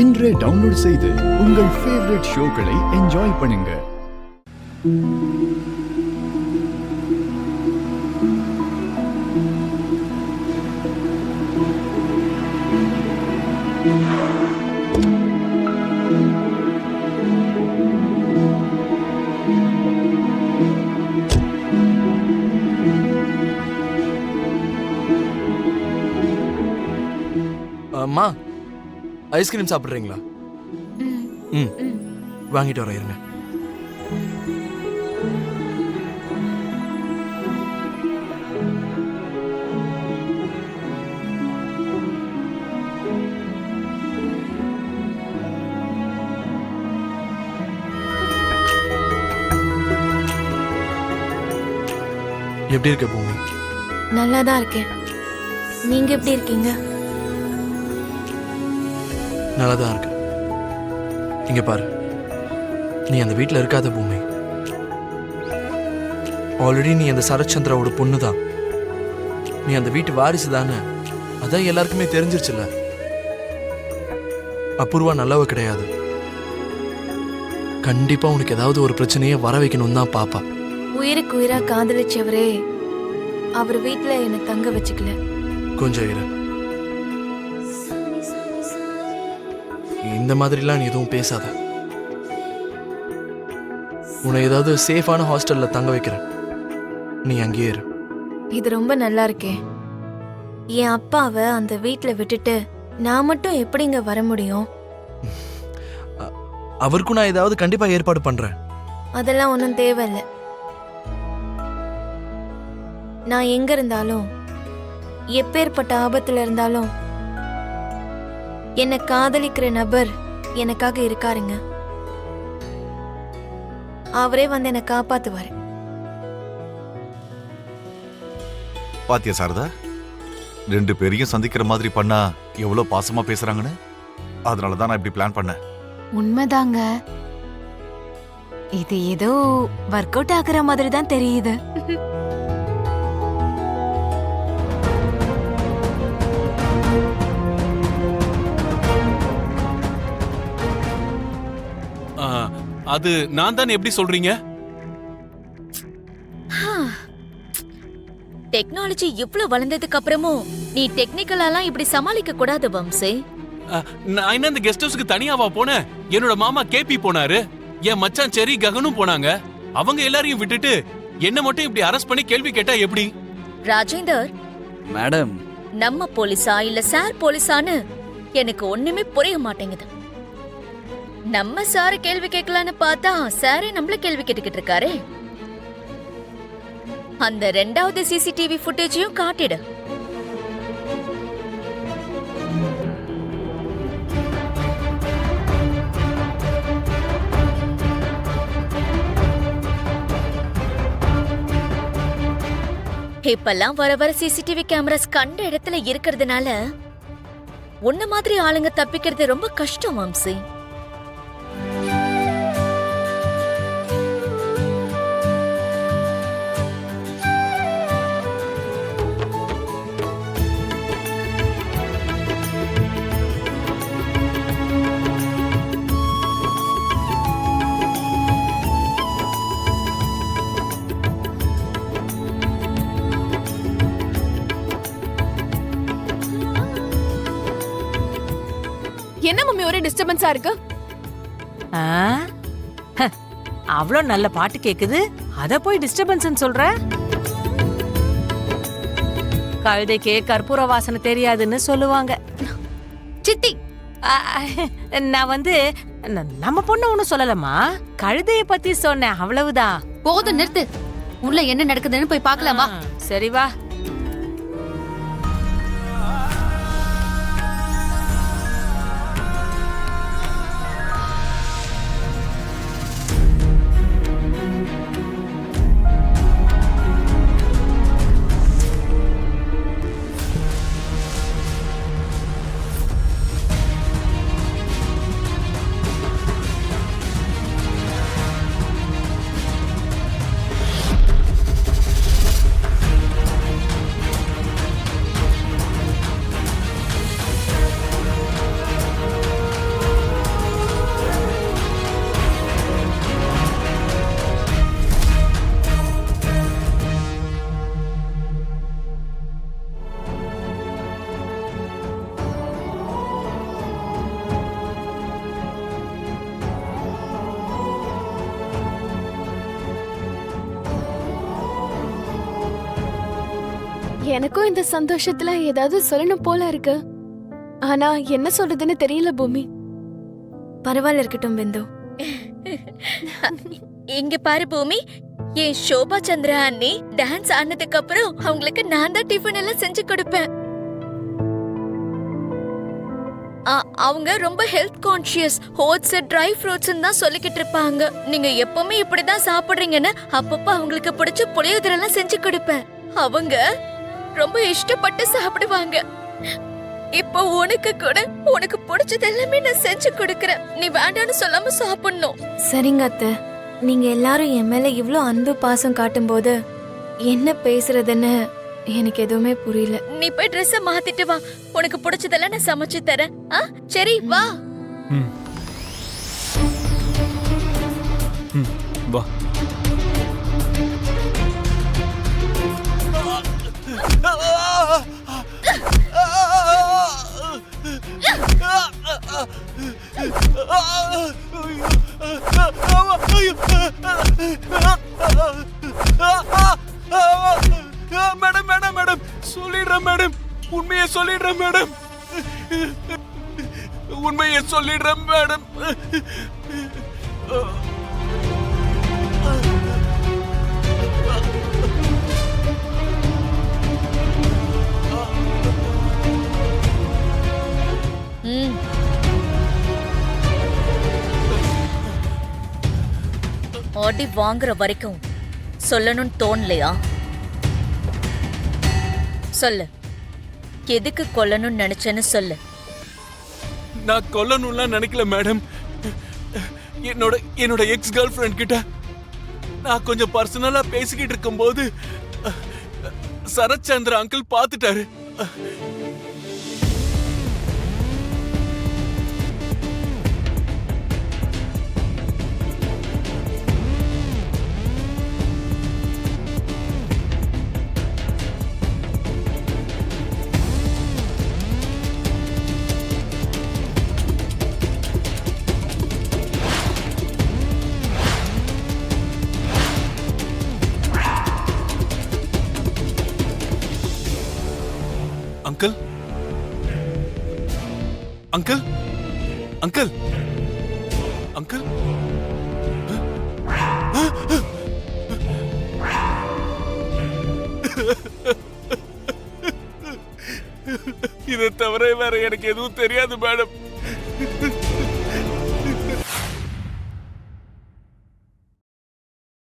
இன்றே டவுன்லோட் செய்து உங்கள் ஃபேவரட் ஷோக்களை என்ஜாய் பண்ணுங்க. அம்மா, ஐஸ்கிரீம் சாப்பிட்றீங்களா? ம், வாங்கிட்டு வரேன் இருங்க. எப்படி இருக்க பூமி? நல்லா தான் இருக்கேன். நீங்க எப்படி இருக்கீங்க? நல்லா தான் இருக்கு. இங்க பாரு, நீ அந்த வீட்டில் இருக்காத பூமி. ஆல்ரெடி நீ அந்த சரத்சந்திராவோட பொண்ணு தான். நீ அந்த வீட்டு வாரிசு தானே, அதான் எல்லாருக்குமே தெரிஞ்சிருச்சுல. அபூர்வா நல்லவ கிடையாது. கண்டிப்பா உனக்கு ஏதாவது ஒரு பிரச்சனையை வர வைக்கணும் தான் பாப்பா. உயிருக்கு உயிரா காதலிச்சவரே அவர் வீட்டுல என்ன தங்க வச்சுக்கல. கொஞ்சம் இரு. இந்த மாதிரிலாம் நீ எதுவும் பேசாத. உன்னை ஏதாவது சேஃபான ஹாஸ்டல்ல தங்க வைக்கிறேன், நீ அங்கேயே இரு. இது ரொம்ப நல்லா இருக்கே. என் அப்பாவை அந்த வீட்டுல விட்டுட்டு நான் மட்டும் எப்படிங்க வர முடியும்? அவருக்கும் நான் ஏதாவது கண்டிப்பா ஏற்பாடு பண்றேன். அதெல்லாம் ஒன்றும் தேவையில்லை. நான் எங்க இருந்தாலும் எப்பேற்பட்ட ஆபத்துல இருந்தாலும் என்னை காதலிக்கிற நபர் எனக்காக இருக்காருங்க. அவரே வந்து என்னை காப்பாத்துவாரு. பாத்தியா சாரதா, ரெண்டு பேரையும் சந்திக்கிற மாதிரி பண்ணா எவ்வளவு பாசமா பேசுறாங்கன்னு. அதனாலதான் நான் இப்படி பிளான் பண்ணேன். உண்மைதாங்க. இது ஏதோ ஒர்க் அவுட் ஆகுற மாதிரி தான் தெரியுது. அது நான் தான். எப்படி சொல்றீங்க? டெக்னாலஜி இவ்ளோ வளர்ந்ததுக்கு அப்புறமும் நீ டெக்னிக்கலாலாம் இப்படி சமாளிக்க கூடாது வம்சே. நான் என்ன இந்த கெஸ்ட் ஹவுஸ்க்கு தனியாவா போனேன்? என்னோட மாமா கேபி போனாரு, என் மச்சான் செரி ககனும் போனாங்க. அவங்க எல்லாரையும் விட்டுட்டு என்ன மட்டும் இப்படி அரெஸ்ட் பண்ணி கேள்வி கேட்டா எப்படி? ராஜேந்தர் மேடம், நம்ம போலீஸா இல்ல சார் போலீஸான்னு எனக்கு ஒண்ணுமே புரிய மாட்டேங்குது. நம்ம சார கேள்வி கேட்கலான்னு பார்த்தா சாரே நம்மள கேள்வி கேட்டுக்கிட்டு இருக்காரே. அந்த ரெண்டாவது சிசிடிவி ஃபுட்டேஜையும் காட்டிடு. இப்பெல்லாம் வர வர சிசிடிவி கேமராஸ் கண்ட இடத்துல இருக்கிறதுனால உன்ன மாதிரி ஆளுங்க தப்பிக்கிறது ரொம்ப கஷ்டம் வம்சி. என்ன மம்மி ஒரே டிஸ்டர்பன்ஸா இருக்கு? அவ்வளோ நல்ல பாட்டு கேக்குது, அத போய் டிஸ்டர்பன்ஸ் சொல்ற? கழுதைக்கே கற்பூர வாசனை தெரியாதுன்னு சொல்லுவாங்க. சித்தி, நான் வந்து நம்ம பொண்ணு ஒண்ணு சொல்லலமா, கழுதைய பத்தி சொன்னேன், அவ்வளவுதான். போதும் நிறுத்து. உள்ள என்ன நடக்குதுன்னு போய் பார்க்கலாமா? சரி வா. எனக்கும் இந்த சந்தோஷத்துல ஏதாவது சொல்லணும் போல இருக்கு. ஆனா என்ன சொல்றதுன்னு தெரியல பூமி. பரவாயில்ல இருக்கட்டும் பிந்து. இங்க பாரு பூமி, என் சோபா சந்திரா அண்ணி டான்ஸ் ஆனதுக்கு அப்புறம் அவங்களுக்கு நான் தான் டிஃபன் எல்லாம் செஞ்சு கொடுப்பேன். அவங்க ரொம்ப health conscious, oats dry fruits தான் சொல்லிக்கிட்டு இருப்பாங்க. நீங்க எப்பவுமே இப்படிதான் சாப்பிடுறீங்கன்னு அப்பப்ப அவங்களுக்கு பிடிச்ச புளியோதரை எல்லாம் செஞ்சு கொடுப்பேன். அவங்க ரொம்ப இஷ்டப்பட்டு சாப்பிடுவாங்க. இப்போ உனக்கு கூட உனக்கு பிடிச்சது எல்லாமே நான் செஞ்சு கொடுக்கறேன். நீ வேண்டான்னு சொல்லாம சாப்பிடணும். சரிங்க அத்தை, நீங்க எல்லாரும் என் மேல இவ்ளோ அன்பு பாசம் காட்டும்போது என்ன பேசுறதுன்னு எனக்கு எதுவுமே புரியல. நீ போய் ட்ரெஸ்ஸ மாத்திட்டு வா, உனக்கு பிடிச்சதெல்லாம் நான் சமைச்சு தரேன். சரி வா. வா. மேடம் மேடம் மேடம் சொல்லிடுறேன் மேடம், உண்மையை சொல்லிடுறேன் மேடம், உண்மையை சொல்லிடுறேன் மேடம். அடி வாங்குற வரைக்கும் சொல்லணும்னு தோணலையா? சொல்லு, எதுக்கு கொல்லணும்னு நினைச்சேன்னு சொல்லு. நான் கொல்லணும்லாம் நினைக்கல மேடம். என்னோட எக்ஸ் கேர்ள் ஃப்ரெண்ட் கிட்ட நான் கொஞ்சம் பர்சனலா பேசிக்கிட்டு இருக்கும்போது சரத்சந்திர அங்கிள் பார்த்துட்டாரு. அங்கிள் அங்கிள் அங்கிள் அங்கிள் இதை தவிர வேற எனக்கு எதுவும் தெரியாது மேடம்.